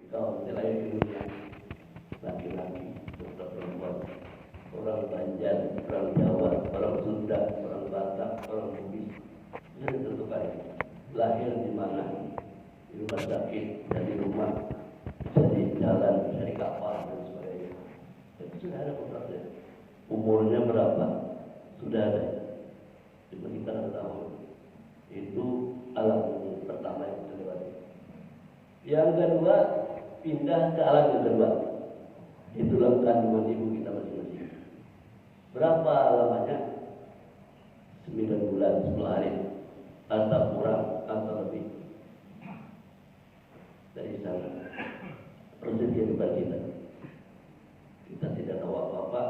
kaum lain di dunia, laki-laki serta perempuan, orang Banjar, orang Jawa, orang Sunda, orang Batak, orang Bugis, bisa ditentukan lahir di mana, di rumah sakit, bisa di rumah, bisa di jalan, bisa di kapal dan sebagainya. Itu sudah ada kontraknya. Umurnya berapa? Sudah ada. Cuma kita nggak tahu. Itu alam pertama yang kita lewati. Yang kedua, pindah ke alam yang kedua. Itu dalam kandungan ibu kita masing-masing. Berapa lamanya? 9 bulan, 10 hari. Atau kurang, atau lebih. Dari sana. Proses kehidupan kita. Kita tidak tahu apa-apa.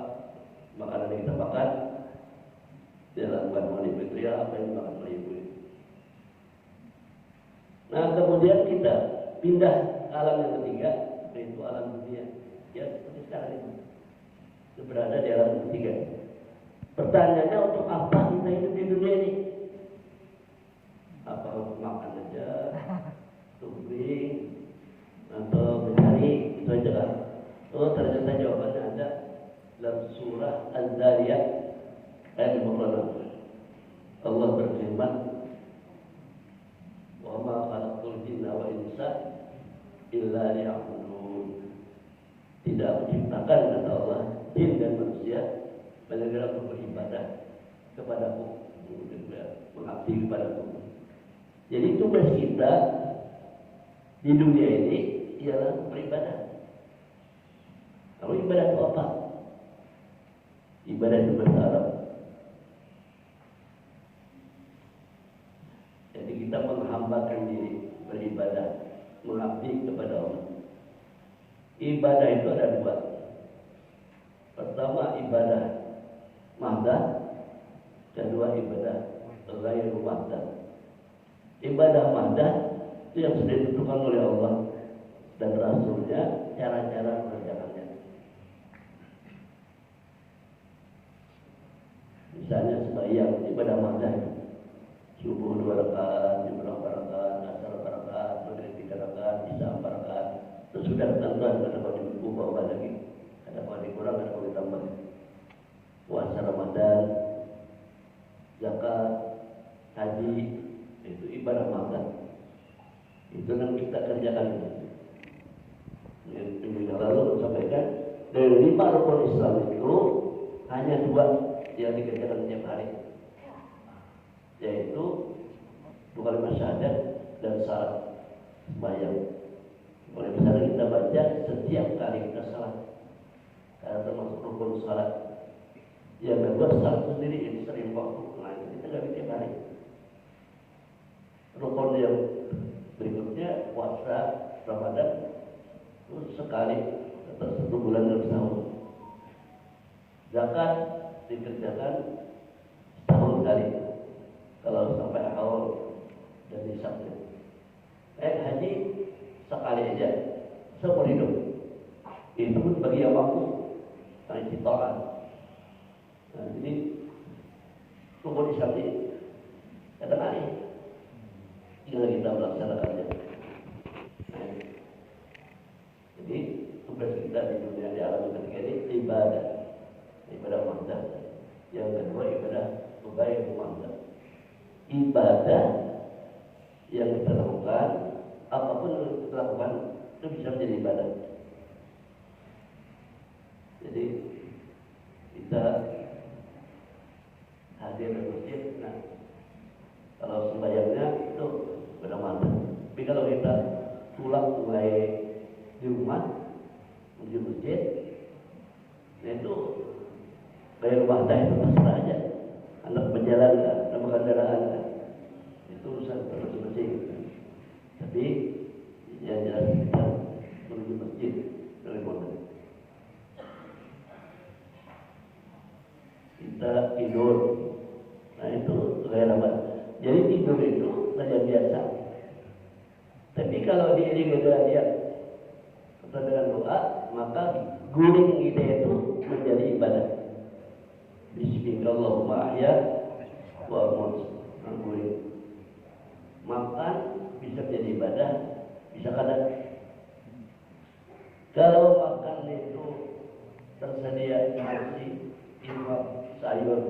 Makanan yang kita makan dalam kandungan fitriah apa yang dimakan oleh ibu. Nah, kemudian kita pindah ke alam yang ketiga, yaitu alam dunia. Ya, seperti sekarang ini. Kita berada di alam yang ketiga. Pertanyaannya, untuk apa kita hidup di dunia ini? Apa untuk makan aja, untuk beli, atau mencari, itu aja kan? Oh, ternyata jawabannya ada dalam surah Az-Zariyat ayat 56. Allah berfirman, "Wa ma khalaqtul jinna wal insa illa liya'budun." Tidak menciptakan, kata Allah, jin dan manusia melainkan untuk beribadah kepadaku, mengabdi kepadaku. Jadi tugas kita di dunia ini ialah beribadah. Kalau ibadah itu apa? Ibadah itu bahasa Arab. Jadi kita menghambakan diri beribadah, mengabdi kepada Allah. Ibadah itu ada dua. Pertama ibadah mahdah, kedua ibadah ghairu mahdah. Ibadah mahdah itu yang sudah ditentukan oleh Allah dan Rasulnya, cara-cara mengerjakannya. Misalnya sembahyang ibadah mahdah, subuh 2 rakaat, Jumat 4 rakaat, asar 4 rakaat, maghrib 3 rakaat, isya 4 rakaat. Itu sudah tentuan, ada kalau diubah lagi, ada kalau dikurang, ada kalau ditambah. Puasa Ramadan, zakat, haji, itu ibadah mahdah. Itu yang kita kerjakan. Yang lalu sampaikan dari 5 rukun Islam itu hanya 2 yang dikerjakan setiap hari, yaitu 2 kalimat syahadat dan salat sembahyang. Oleh karena kita baca setiap kali kita salat, karena termasuk rukun salat. Yang kedua, salat sendiri ini sering waktu, nah kita nggak bisa tiap hari. Rukun yang berikutnya puasa Ramadan itu sekali atau 1 bulan dalam setahun. Zakat dikerjakan setahun kali kalau sampai awal dan hisabnya. Haji sekali aja seumur hidup. Itu pun bagi yang mampu, karena ciptaan. Nah, jadi rukun Islam ini kadang hari tinggal kita melaksanakannya. Nah, jadi tugas kita di dunia di alam ketiga ini ibadah mahdah. Yang kedua ibadah ghairu mahdah. Ibadah yang kita lakukan, apapun yang kita lakukan itu bisa menjadi ibadah. Jadi kita hadir di masjid, nah kalau sembahyangnya itu ibadah mahdah. Tapi kalau kita pulang mulai di rumah menuju masjid, nah itu ghairu mahdah, itu terserah aja. Anak berjalan kan, nama kendaraan kan, itu urusan masing-masing. Tapi yang jelas kita menuju masjid dari mana? Kita tidur, nah itu ghairu mahdah. Jadi tidur itu saja biasa. Tapi kalau diiringi dengan dia atau dengan doa, maka guling ide itu menjadi ibadah. Bismillahirrahmanirrahim ahya wa amut. Guling. Makan bisa menjadi ibadah, bisa kadang Kalau makan itu tersedia nasi, ikan, sayur,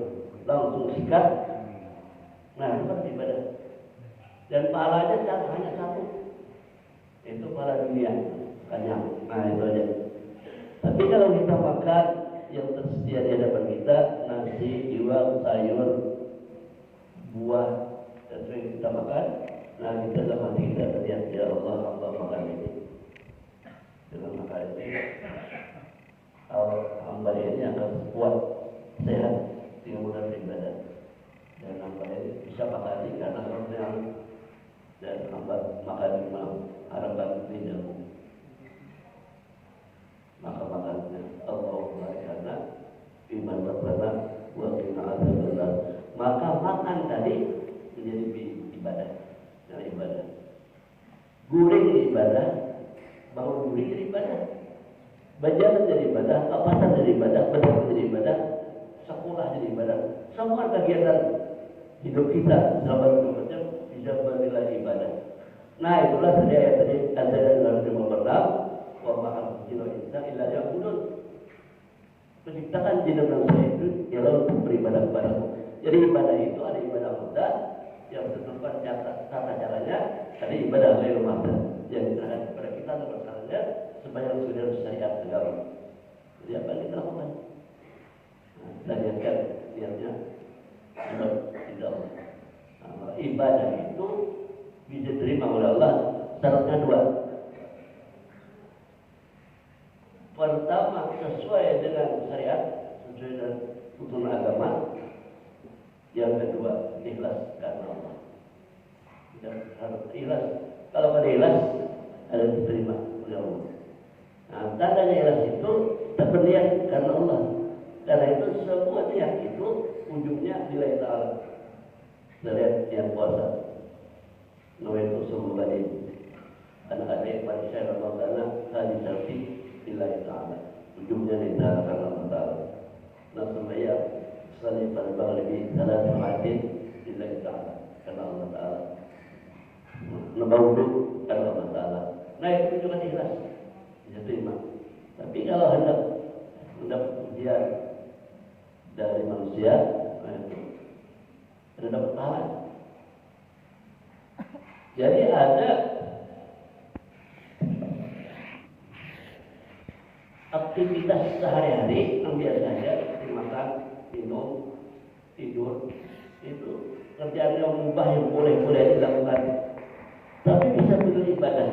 langsung sikat, nah itu kan ibadah. Dan pahalanya hanya satu, itu pahala dunia, kenyang. Nah itu aja. Tapi kalau kita makan yang tersedia di hadapan kita, nasi, ikan, sayur, buah, dan sering kita makan, nah kita dalam hati kita terlihat, ya Allah, Allah makan ini. Dengan makan ini, hamba ini akan kuat, sehat, dengan mudah beribadah. Dan hamba ini bisa makan ini karena orangnya, dan hamba makan ini harapan lidahmu. Maka makannya Allahumma karena iman rabbana wa qina adzabannar. Maka makan tadi menjadi ibadah, dan ibadah. Guring ibadah, bangun guring jadi ibadah. Berjalan jadi ibadah, pasar jadi ibadah, berdagang jadi ibadah, sekolah jadi ibadah. Semua kegiatan hidup kita selama 24 jam bisa bernilai ibadah. Nah itulah tadi ada dalam firman Allah, wa ma'al jinni insa illa ya'budun. Penciptaan jin dan manusia itu ialah untuk beribadah kepadamu. Jadi ibadah itu ada ibadah mudah yang tentukan tata caranya, ada ibadah ghairul mudah yang diserahkan kepada kita dan caranya supaya sudah syariat agama. Jadi apa yang kita lakukan? Nah, kita lihatkan niatnya tidak. Nah, ibadah itu bisa diterima oleh Allah. Syaratnya dua. Pertama, sesuai dengan syariat, sesuai dengan tuntunan agama. Yang kedua, ikhlas karena Allah. Tidak harus ikhlas. Kalau ada ikhlas, ada diterima oleh Allah. Nah, tandanya ikhlas itu berniat karena Allah. Karena itu semua niat itu ujungnya nilai ta'ala. Lihat yang puasa. Nawaitu semua ini. Karena ada yang pada saya Ramadana hadisati nilai ta'ala. Ujungnya nilai ta'ala karena Allah ta'ala. Nah sembahyang sekali pada bang lebih salat mati nilai ta'ala karena Allah ta'ala. Nabawudu karena Allah ta'ala. Nah itu juga ikhlas. Bisa terima. Tapi kalau hendak ujian dari manusia, nah itu ada dapat pahala. Jadi ada aktivitas sehari-hari yang biasa saja, makan, minum, tidur, itu kerjaan yang mubah yang boleh dilakukan. Tapi bisa menjadi ibadah.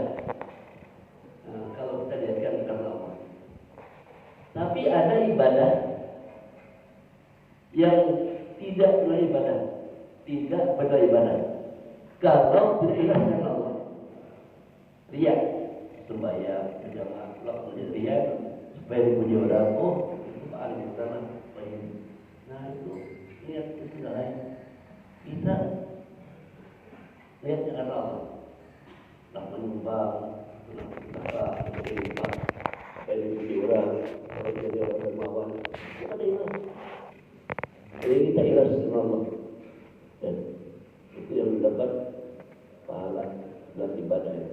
Nah, kalau kita lihatkan karena Allah. Tapi ada ibadah yang tidak beribadah, tidak beribadah. Kalau beribadah karena Allah, riya, sembahyang, berjamaah, lakukan riya supaya dipuji orang. Oh, itu paling utama. Nah itu niat itu sudah lain. Kita lihat karena Allah. Tak menyumbang, apa, beribadah, supaya dipuji orang, supaya jadi orang dermawan. Kita ikhlas. Jadi kita ikhlas karena Allah. Dan itu yang mendapat pahala dan ibadahnya.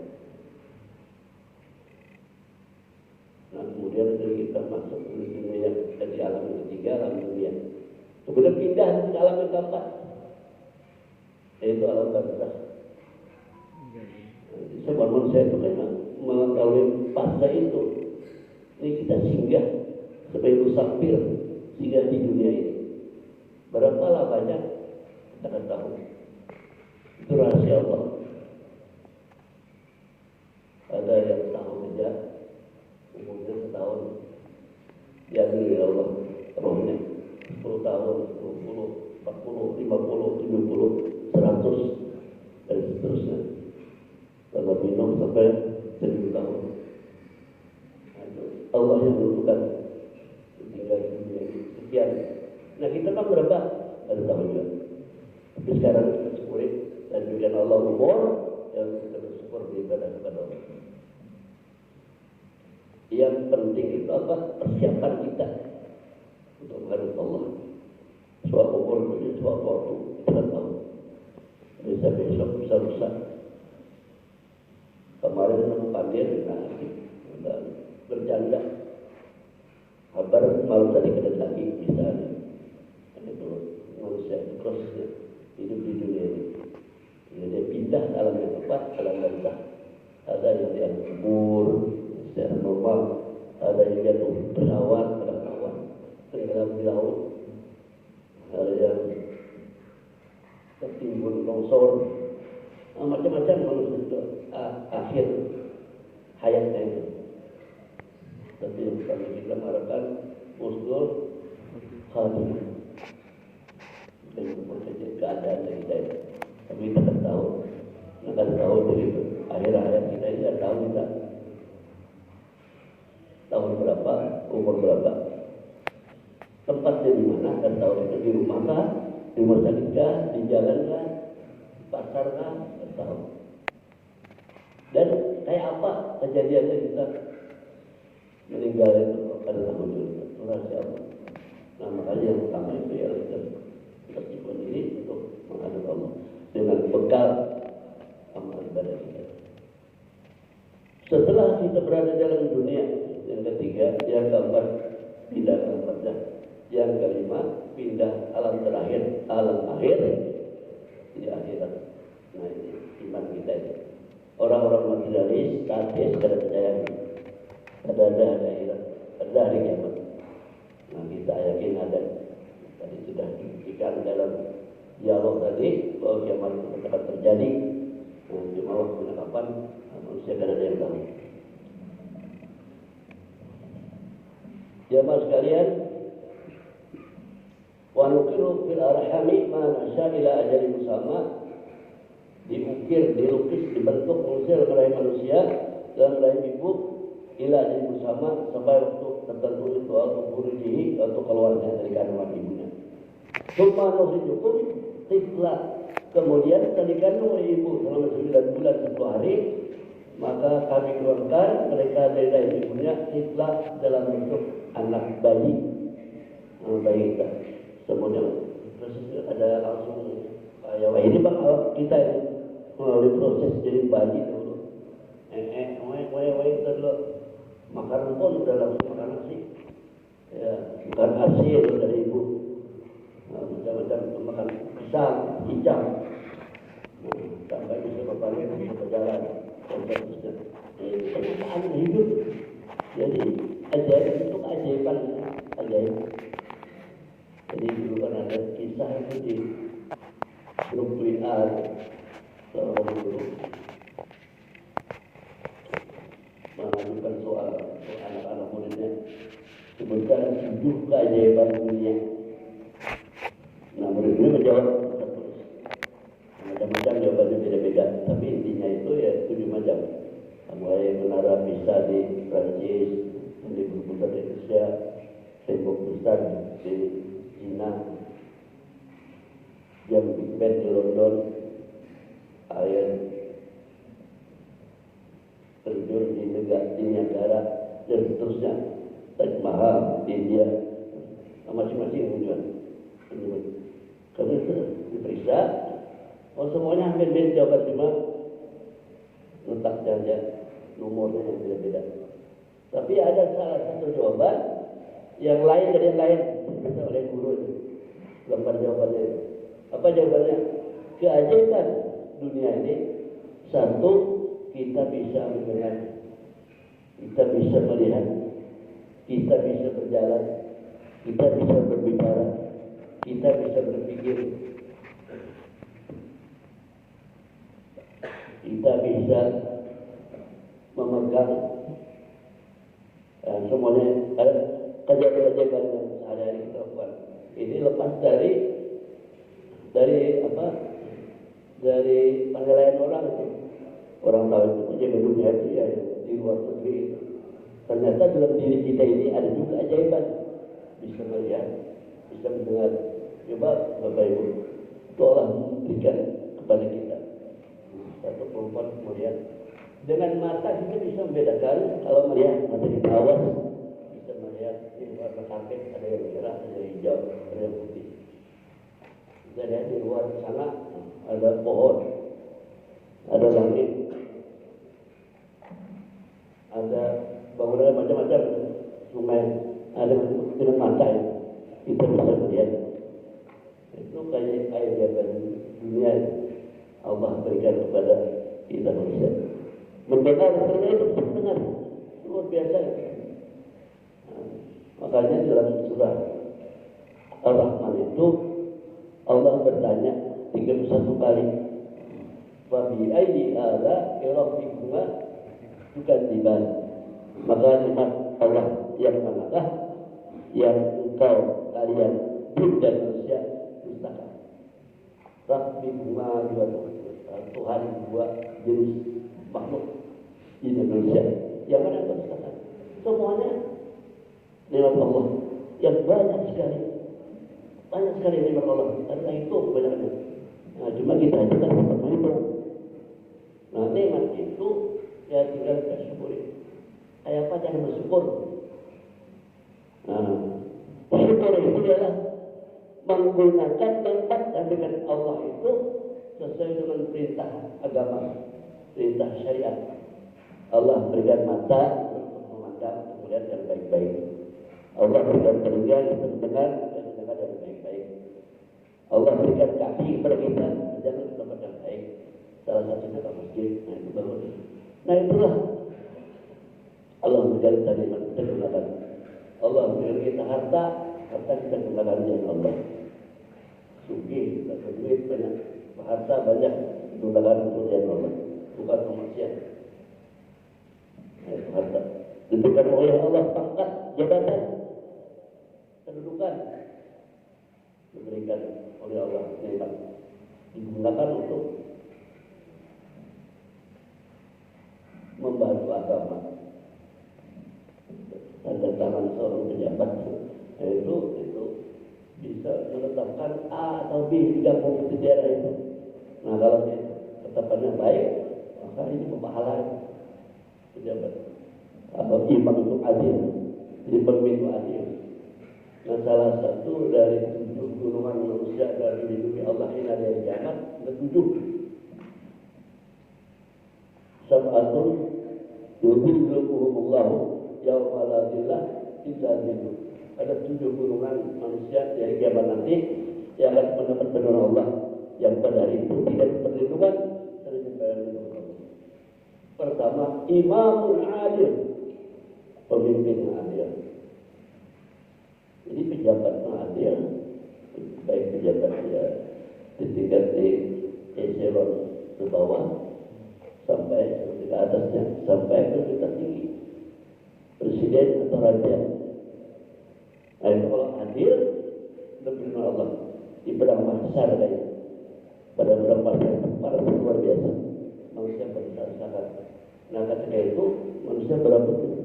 Nah kemudian kita masuk ke dunia dari alam ketiga, alam dunia. Kemudian pindah ke alam yang keempat, yaitu alam barzakh. Sebab manusia itu memang mengetahui fase itu. Ini kita singgah sebagai musafir, singgah di dunia ini. Berapa banyak kita akan tahu. Itu rahasia Allah. Ada yang tahun saja, umurnya setahun, diambil oleh Allah rohnya. 10 tahun, 20, 40, 50, 70, 100, dan seterusnya. Kalau minum sampai 1000 tahun. Allah yang menentukan tinggal di dunia ini. Sekian. Nah kita kan berapa? Ada tahun juga. Tapi sekarang kita syukuri dan juga Allah umur yang kita bersyukur beribadah kepada Allah. Yang penting itu apa? Persiapan kita untuk menghadap Allah. Suatu umur itu suatu waktu kita tak tahu. Bisa besok, bisa rusak. Kemarin aku panggil, dan berjalan prosesnya hidup di dunia ini. Jadi pindah alam yang tepat, alam barzah. Ada yang di alam kubur secara normal, ada yang jatuh pesawat, tenggelam di laut, ada yang tertimbun longsor, macam-macam manusia itu akhir hayatnya itu. Tapi yang kami kita harapkan husnul khatimah dengan proses keadaan kita ini. Tapi kita akan tahu begitu. Akhir hayat kita ini ada tahu kita tahun berapa, umur berapa, tempatnya di mana, dan tahu itu di rumah kah, di rumah sakit kah, di jalan kah, di pasar kah, dan tahu. Dan kayak apa kejadiannya kita meninggal itu pada tahun itu, rahasia apa? Nah makanya yang pertama itu ya kita siapkan diri untuk menghadap Allah dengan bekal amal ibadah kita. Setelah kita berada dalam dunia, yang ketiga, yang keempat, pindah ke barzah. Yang kelima, pindah alam terakhir, alam akhir di akhirat. Nah ini iman kita ini. Orang-orang materialis, ateis, tidak percaya ada akhirat, ada hari kiamat. Nah kita yakin ada. Tadi sudah dibuktikan dalam dialog tadi bahwa kiamat itu akan terjadi. Nah, cuma waktunya kapan, manusia kan ada yang tahu. Jamaah sekalian, wa nuqiru fil arhami ma nasya ila ajali musamma, diukir, dilukis, dibentuk manusia dalam rahim manusia, dalam rahim ibu ila ajali musamma, sampai waktu tertentu itu atau burujihi atau keluarnya dari kandungan ibunya. Summa nukhrijukum tifla, kemudian setelah dikandung oleh ibu selama 9 bulan 10 hari, maka kami keluarkan mereka dari rahim ibunya tifla dalam bentuk anak bayi, bayi kita. Semuanya proses ada langsung ya ini bang kita ini melalui proses jadi bayi dulu. Kita dulu makanan pun udah langsung makan nasi, ya bukan hasil dari ibu. Macam-macam makan pisang, hijau, sampai bisa berpaling, bisa berjalan, dan seterusnya. Kenyataan hidup. Jadi ajaib itu keajaiban, ajaib. Jadi dulu kan ada kisah itu di grup WA seorang guru mengajukan soal untuk anak-anak muridnya, sebutkan 7 keajaiban dunia. Nah muridnya menjawab terus macam-macam, jawabannya beda-beda, tapi intinya itu ya 7 macam. Mulai menara Pisa di Prancis, di Bermuda di Indonesia, tembok besar di Cina, jam Big Ben di London, air terjun di Niagara, dan seterusnya, Taj Mahal di India, masing-masing tujuan. Kalau itu diperiksa, semuanya hampir beda jawaban, cuma letak saja nomornya yang beda-beda. Tapi ada salah satu jawaban yang lain dari yang lain, bisa oleh guru itu. Gambar jawabannya. Apa jawabannya? Keajaiban dunia ini, satu, kita bisa mendengar, kita bisa melihat, kita bisa berjalan, kita bisa berbicara, kita bisa berpikir, kita bisa memegang, semuanya ada kejadian-kejadian yang sehari-hari kita lakukan. Ini lepas dari apa? Dari penilaian orang itu. Orang tahu itu menjaga dunia itu ya di luar negeri itu. Ternyata dalam diri kita ini ada juga ajaiban. Bisa melihat, bisa mendengar. Coba Bapak Ibu, itu Allah memberikan kepada kita. Satu perempuan kemudian dengan mata kita bisa membedakan. Kalau melihat mata kita awas, bisa melihat ini warna kapit, ada yang merah, ada yang hijau, ada yang putih. Jadi di luar sana ada pohon, ada langit, ada bangunan macam-macam, sungai, ada dengan mata kita bisa melihat. Itu kayak keajaiban dunia Allah berikan kepada kita manusia. Mendengar karena itu mendengar luar biasa. Makanya dalam surah Ar-Rahman itu Allah bertanya 31 kali. Wa bi ayyi ala rabbikuma tukadziban. Maka nikmat Allah yang manakah yang engkau kalian jin dan manusia dustakan? Rabbikuma dua Tuhan dua jenis makhluk di Indonesia. Yang mana engkau dustakan? Semuanya nikmat Allah yang banyak sekali nikmat Allah. Karena itu kebanyakannya. Nah, cuma kita aja kan tetap menghitung. Nah, nikmat itu ya tinggal kita syukuri. Kayak apa cara bersyukur? Nah, syukur itu adalah menggunakan tempat yang dengan Allah itu sesuai dengan perintah agama, perintah syariat. Allah berikan mata untuk memandang, kemudian yang baik-baik. Allah berikan telinga untuk mendengar dan mendengar yang baik-baik. Allah berikan kaki kepada kita jangan ke tempat yang baik. Salah satunya ke masjid. Nah itu baru. Nah itulah Allah berikan kita nikmat kita gunakan. Allah berikan kita harta kita gunakan dengan Allah. Sugih, dapat duit banyak, harta banyak gunakan untuk yang Allah, bukan kemaksiatan. Nah itu harta. Diberikan oleh Allah pangkat, jabatan, kedudukan, diberikan oleh Allah nikmat, digunakan untuk membantu agama. Tanda tangan seorang pejabat itu bisa menetapkan A atau B digabung di daerah itu. Nah kalau ketetapannya baik, maka ini pahala pejabat. Atau imam itu adil, jadi pemimpin itu adil. Nah salah satu dari 7 golongan manusia dari dilindungi Allah ini ada yang kiamat, ada 7. Sab'atun yudhilluhumullahu yawma la dhilla illa dhilluh. Ada 7 golongan manusia dari kiamat nanti yang akan mendapat perlindungan Allah, yang pada hari itu tidak perlindungan dari perlindungan Allah. Pertama, imamul adil, pemimpin yang adil. Jadi pejabat yang adil, baik pejabat ya di tingkat di eselon ke bawah sampai ke atasnya, sampai ke tingkat tinggi, presiden atau raja. Nah, kalau adil lebih Allah di pedang mahsyar kayak pada pedang mahsyar para luar biasa manusia bersama. Nah ketika itu manusia berapa tuh?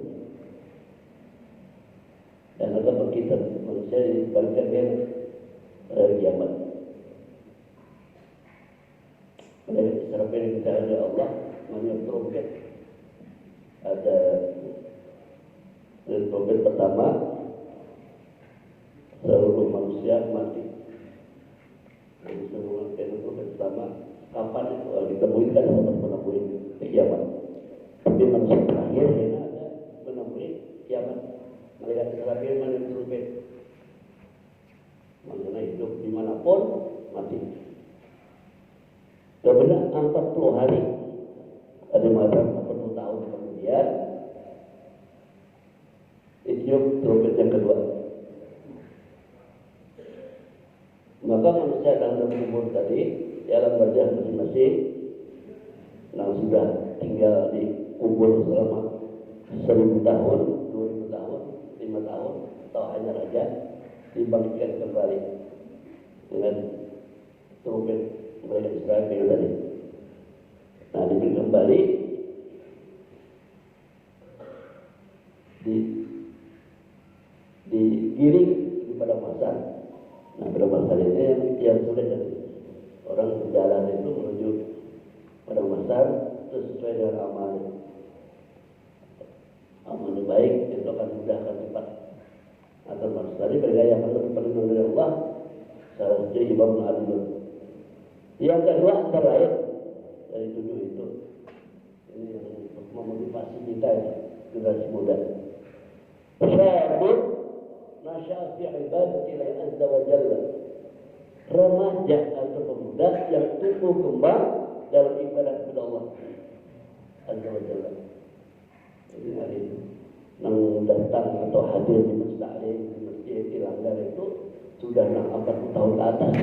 Dan agama kita manusia dibalikan dengan kiamat. Secara perintah oleh Allah menyebut trompet. Ada trompet pertama, seluruh manusia mati. Jadi seluruh trompet pertama, kapan itu ditemuin kan dapat menemui kiamat. Tapi manusia terakhir yang ada menemui kiamat. Malaikat terakhir menyebut trompet. Manusia hidup dimanapun mati. Kemudian 40 hari, ada masa 40 tahun kemudian ditiup trompet yang kedua. Maka manusia dalam kubur tadi di alam barzah masing-masing yang sudah tinggal di kubur selama 1000 tahun, 2000 tahun, 5 tahun atau hanya raja dibangkitkan kembali dengan trompet mereka Israel tadi. Nah diberi kembali digiring kepada masa. Nah pada masa ini yang sulit dari orang berjalan itu menuju pada masa sesuai dengan amalnya. Amalnya baik itu akan mudah, akan cepat. Atau manusia tadi bergaya akan perlindungan dari Allah. Salah satu imam adil. Yang kedua terakhir dari 7 itu, ini yang memotivasi kita generasi muda. Syabun nasya fi ibadati Allah azza wa jalla. remaja atau pemuda yang tumbuh kembang dalam ibadah kepada Allah Azza wa Jalla. Jadi hari ini yang datang atau hadir di masjid di Langgar itu sudah 40 tahun ke atas.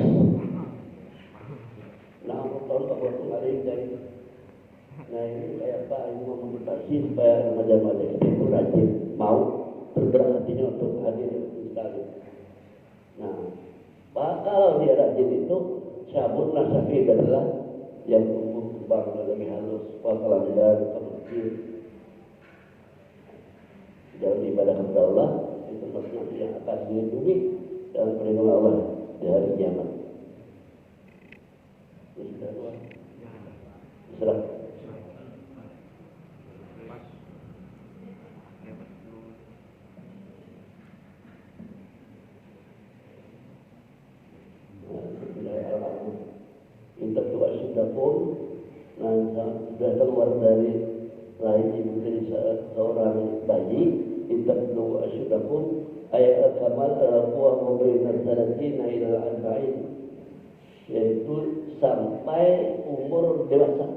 60 tahun ke hari ini. Nah ini kayak Pak ini mau membatasi supaya remaja-remaja itu rajin mau bergerak hatinya untuk hadir di sekali. Nah, Pak kalau dia rajin itu cabut nasafi adalah yang tumbuh kembang lebih halus, wakalam dan kemudian dalam ibadah kepada Allah itu maksudnya yang akan dilindungi dalam perlindungan Allah di hari kiamat. Sudah dua. Serah. Intelektual sudah pun sudah keluar dari rahim ibu dari seorang bayi. Intelektual sudah pun ayat kamal al-quwa mubayna salatina ila al-arba'in, yaitu sampai umur dewasa.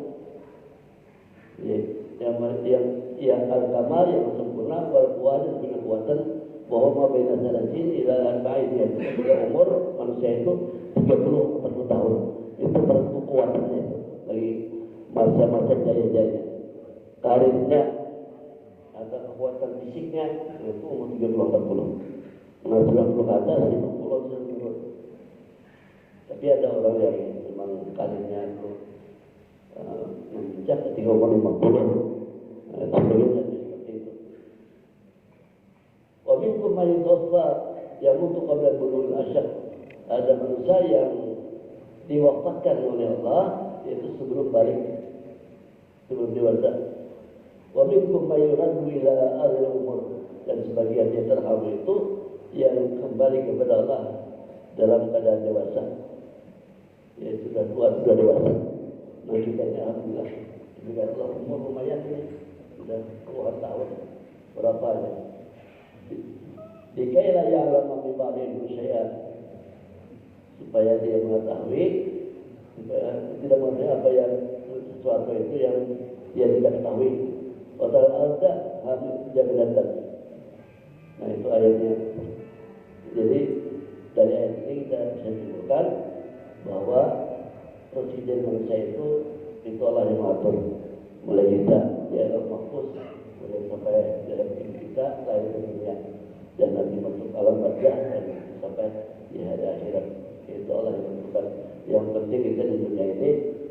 Yang al-kamal yang sempurna wal-quwa dan punya kekuatan bahwa mubayna salatin ila al-arba'in, yaitu umur manusia itu 30-40 tahun. Itu kekuatannya lagi masa-masa jaya-jaya karirnya atau kekuatan fisiknya itu umur 30-40. Nah 90 ke atas 50 tapi ada orang yang memang karirnya itu memuncak ketika umur 50. Sebagainya seperti itu. Waminkum mayutawaffa yamutu qabla bulugh al-ashad. Ada manusia yang diwafatkan oleh Allah yaitu sebelum balik, sebelum dewasa. Wa minkum may yuraddu ila ardhil umur, dan sebagian di antara kamu itu yang kembali kepada Allah dalam keadaan dewasa, yaitu sudah tua, sudah dewasa. Nah kita ini alhamdulillah juga Allah umur lumayan ini sudah puluhan tahun berapa ya. Dikailah ya'lamu min ba'di syai'an, supaya dia mengetahui, supaya tidak mengetahui apa yang sesuatu itu yang dia tidak ketahui. Watal alda hamil jaminan. Nah itu ayatnya. Jadi dari ayat ini kita bisa simpulkan bahwa presiden manusia itu Allah yang mengatur, mulai kita di alam mahfuz, mulai sampai dalam hidup kita lahir ke dunia dan nanti masuk alam barzah dan sampai di hari akhirat. Itu Allah yang menentukan. Yang penting kita di dunia ini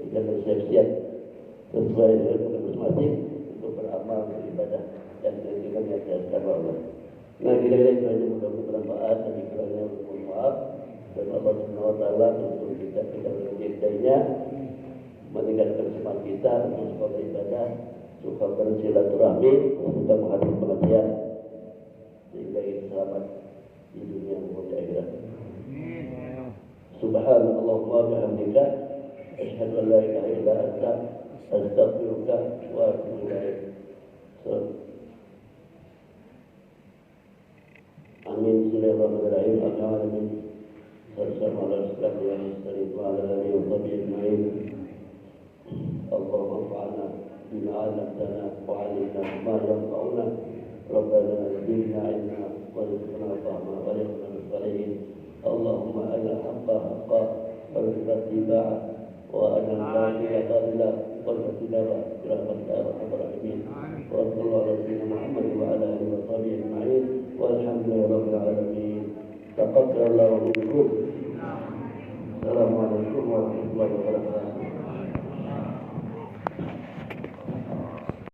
kita bersiap-siap sesuai dengan masing-masing untuk beramal, beribadah dan menunjukkan yang diajarkan Allah. Nah kira-kira itu hanya mudah-mudahan bermanfaat dan kiranya mohon maaf dan Allah Subhanahu wa taala untuk kita mencintainya, meningkatkan semangat kita untuk sekolah ibadah, suka bersilaturahmi, suka menghadiri pengajian sehingga kita selamat di dunia maupun di akhirat. Subhanallahumma bihamdika asyhadu an la ilaha illa anta astaghfiruka wa atubu ilaik. Amin. Bismillahirrahmanirrahim. Amin. Sallallahu alaihi wasallam wa ala alihi wa sahbihi ajma'in. Allahumma anfa'na bima 'allamtana wa 'allimna ma yanfa'una. Rabbana zidna 'ilma wa rizqna fahma wa yaghfir lana اللهم أنا حق حقا وارزقنا اتباعه وأنا الباقي باطلا والفتنة برحمتك يا أرحم الراحمين. وصلى الله على سيدنا محمد وعلى آله وصحبه أجمعين والحمد لله رب العالمين. تقبل الله منكم.